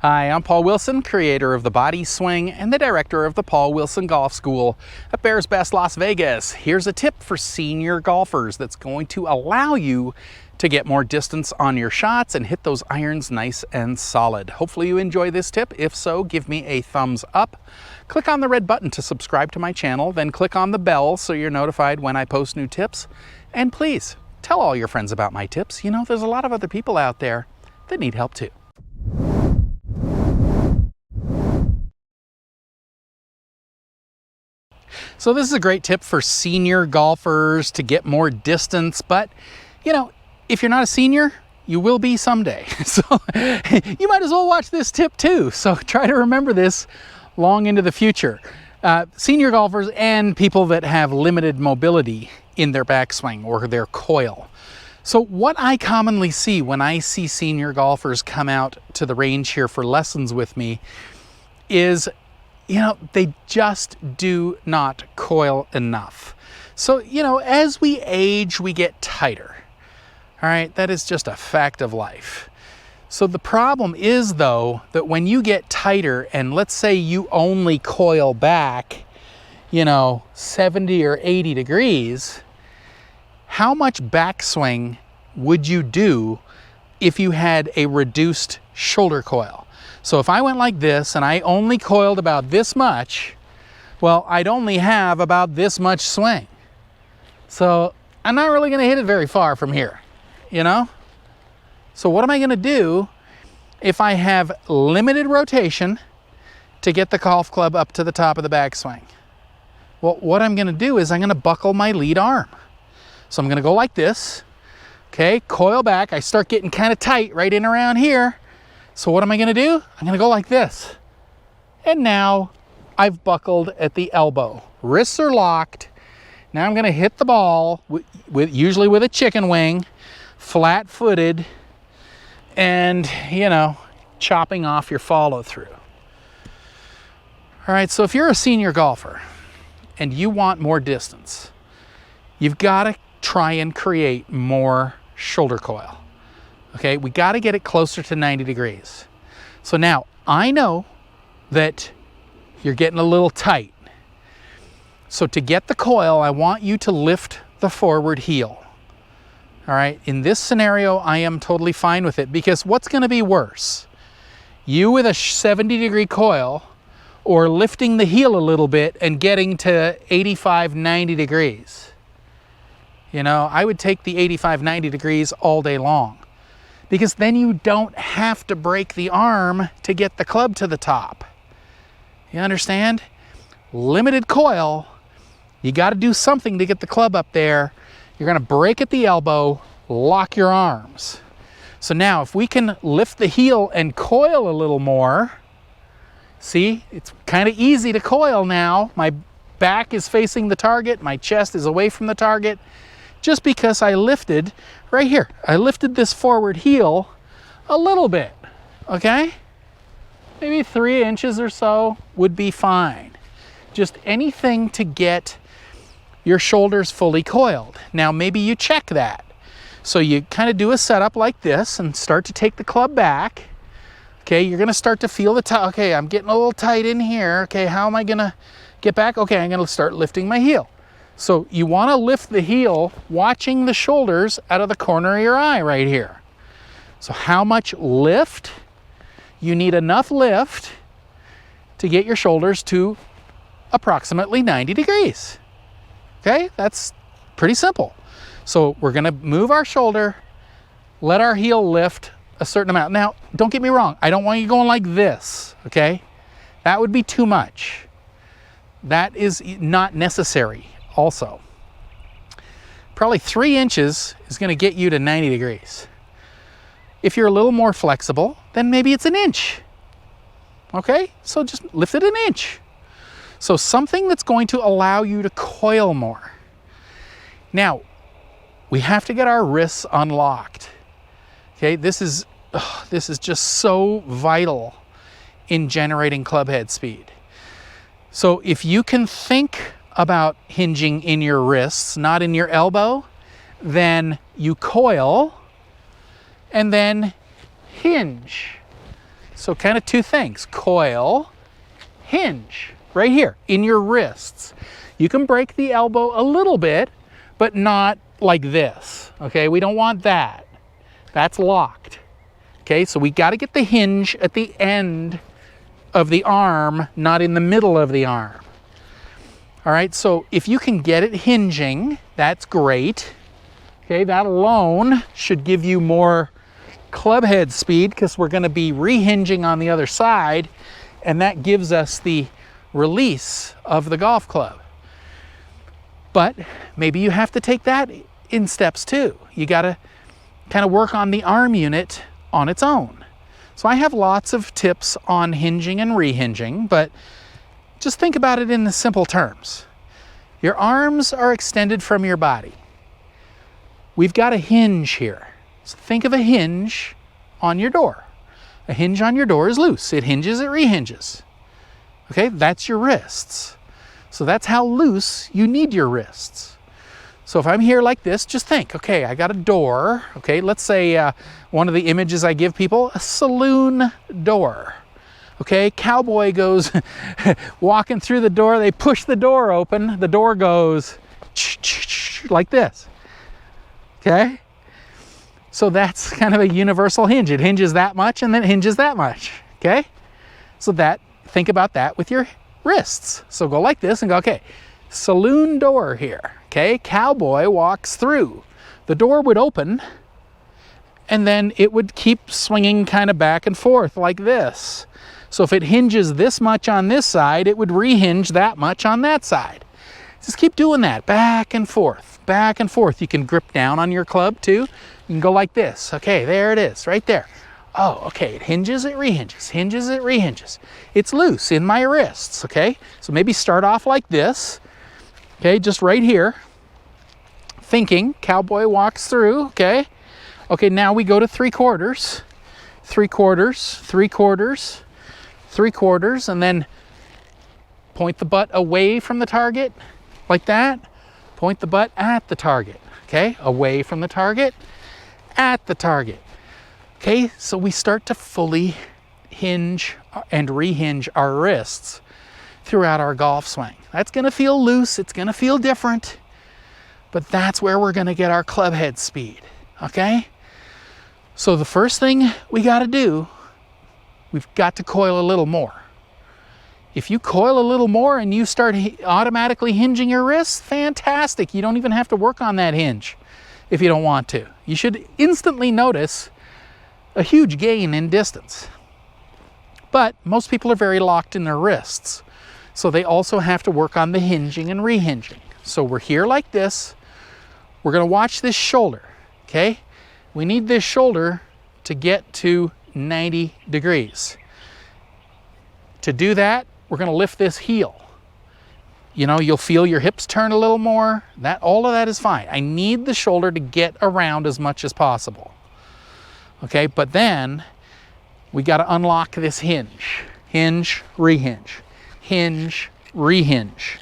Hi, I'm Paul Wilson, creator of the Body Swing and the director of the Paul Wilson Golf School at Bears Best Las Vegas. Here's a tip for senior golfers that's going to allow you to get more distance on your shots and hit those irons nice and solid. Hopefully you enjoy this tip. If so, give me a thumbs up. Click on the red button to subscribe to my channel, then click on the bell so you're notified when I post new tips. And please, tell all your friends about my tips. You know, there's a lot of other people out there that need help too. So this is a great tip for senior golfers to get more distance, but you know, if you're not a senior, you will be someday. So you might as well watch this tip too. So try to remember this long into the future. Senior golfers and people that have limited mobility in their backswing or their coil. So what I commonly see when I see senior golfers come out to the range here for lessons with me is, you know, they just do not coil enough. So, you know, as we age, we get tighter. All right, that is just a fact of life. So the problem is, though, that when you get tighter and let's say you only coil back, you know, 70 or 80 degrees, how much backswing would you do if you had a reduced shoulder coil? So if I went like this and I only coiled about this much, well, I'd only have about this much swing. So I'm not really going to hit it very far from here, you know? So what am I going to do if I have limited rotation to get the golf club up to the top of the backswing? Well, what I'm going to do is I'm going to buckle my lead arm. So I'm going to go like this, okay, coil back. I start getting kind of tight right in around here. So what am I going to do? I'm going to go like this. And now I've buckled at the elbow. Wrists are locked. Now I'm going to hit the ball usually with a chicken wing, flat-footed, and, you know, chopping off your follow-through. All right, so if you're a senior golfer and you want more distance, you've got to try and create more shoulder coil. Okay, we got to get it closer to 90 degrees. So now I know that you're getting a little tight. So to get the coil, I want you to lift the forward heel. All right, in this scenario, I am totally fine with it because what's going to be worse? You with a 70-degree coil or lifting the heel a little bit and getting to 85, 90 degrees. You know, I would take the 85, 90 degrees all day long because then you don't have to break the arm to get the club to the top. You understand? Limited coil, you got to do something to get the club up there. You're going to break at the elbow, lock your arms. So now if we can lift the heel and coil a little more, see, it's kind of easy to coil now. My back is facing the target, my chest is away from the target, just because I lifted right here. I lifted this forward heel a little bit, okay? Maybe 3 inches or so would be fine. Just anything to get your shoulders fully coiled. Now maybe you check that. So you kind of do a setup like this and start to take the club back. Okay, you're gonna start to feel the okay, I'm getting a little tight in here. Okay, how am I gonna get back? Okay, I'm gonna start lifting my heel. So you wanna lift the heel, watching the shoulders out of the corner of your eye right here. So how much lift? You need enough lift to get your shoulders to approximately 90 degrees. Okay, that's pretty simple. So we're gonna move our shoulder, let our heel lift a certain amount. Now, don't get me wrong, I don't want you going like this, okay? That would be too much. That is not necessary also. Probably 3 inches is gonna get you to 90 degrees. If you're a little more flexible, then maybe it's 1 inch. Okay, so just lift it 1 inch. So something that's going to allow you to coil more. Now, we have to get our wrists unlocked. Okay, this is just so vital in generating club head speed. So if you can think about hinging in your wrists, not in your elbow, then you coil and then hinge. So kind of two things, coil, hinge, right here in your wrists. You can break the elbow a little bit, but not like this, okay? We don't want that. That's locked, okay? So we got to get the hinge at the end of the arm, not in the middle of the arm. All right, so if you can get it hinging, that's great. Okay, that alone should give you more club head speed because we're going to be rehinging on the other side, and that gives us the release of the golf club. But maybe you have to take that in steps too. You got to kind of work on the arm unit on its own. So I have lots of tips on hinging and rehinging, but just think about it in the simple terms. Your arms are extended from your body. We've got a hinge here. So think of a hinge on your door. A hinge on your door is loose. It hinges, it rehinges. Okay, that's your wrists. So that's how loose you need your wrists. So if I'm here like this, just think, okay, I got a door. Okay, let's say one of the images I give people, a saloon door. Okay, cowboy goes walking through the door, they push the door open, the door goes like this. Okay, so that's kind of a universal hinge. It hinges that much and then it hinges that much. Okay, so think about that with your wrists. So go like this and go, okay, saloon door here. Okay, cowboy walks through. The door would open and then it would keep swinging kind of back and forth like this. So if it hinges this much on this side, it would rehinge that much on that side. Just keep doing that, back and forth, back and forth. You can grip down on your club too. You can go like this. Okay, there it is, right there. Oh, okay, it hinges, it rehinges, hinges, it rehinges. It's loose in my wrists, okay? So maybe start off like this, okay, just right here. Thinking, cowboy walks through, okay? Okay, now we go to 3/4, 3/4, 3/4, 3/4, and then point the butt away from the target, like that. Point the butt at the target, okay? Away from the target, at the target. Okay, so we start to fully hinge and rehinge our wrists throughout our golf swing. That's gonna feel loose, it's gonna feel different, but that's where we're gonna get our club head speed, okay? So the first thing we gotta do, we've got to coil a little more. If you coil a little more and you start automatically hinging your wrists, fantastic. You don't even have to work on that hinge if you don't want to. You should instantly notice a huge gain in distance. But most people are very locked in their wrists, so they also have to work on the hinging and rehinging. So we're here like this. We're gonna watch this shoulder, okay? We need this shoulder to get to 90 degrees. To do that, we're gonna lift this heel. You know, you'll feel your hips turn a little more. All of that is fine. I need the shoulder to get around as much as possible. Okay, but then we got to unlock this hinge. Hinge, rehinge. Hinge, rehinge.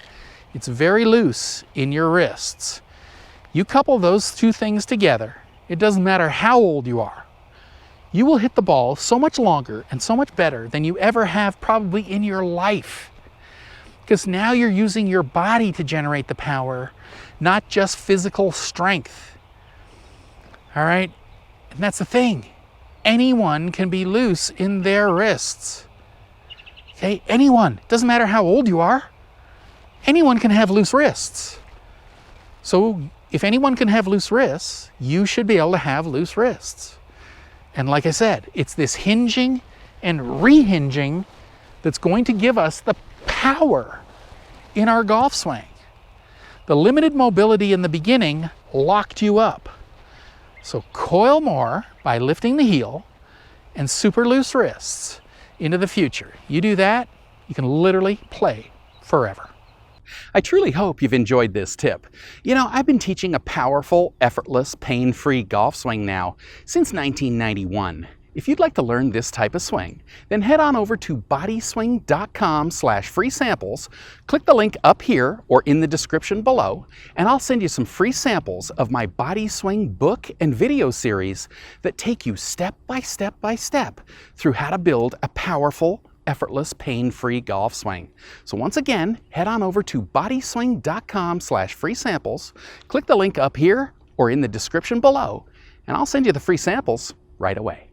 It's very loose in your wrists. You couple those two things together, it doesn't matter how old you are. You will hit the ball so much longer and so much better than you ever have probably in your life. Because now you're using your body to generate the power, not just physical strength. All right? And that's the thing. Anyone can be loose in their wrists. Okay? Anyone. Doesn't matter how old you are. Anyone can have loose wrists. So if anyone can have loose wrists, you should be able to have loose wrists. And like I said, it's this hinging and rehinging that's going to give us the power in our golf swing. The limited mobility in the beginning locked you up. So coil more by lifting the heel and super loose wrists into the future. You do that, you can literally play forever. I truly hope you've enjoyed this tip. You know, I've been teaching a powerful, effortless, pain-free golf swing now since 1991. If you'd like to learn this type of swing, then head on over to bodyswing.com/free samples, click the link up here or in the description below, and I'll send you some free samples of my Body Swing book and video series that take you step by step through how to build a powerful, effortless, pain-free golf swing. So once again, head on over to bodyswing.com/free samples, click the link up here or in the description below, and I'll send you the free samples right away.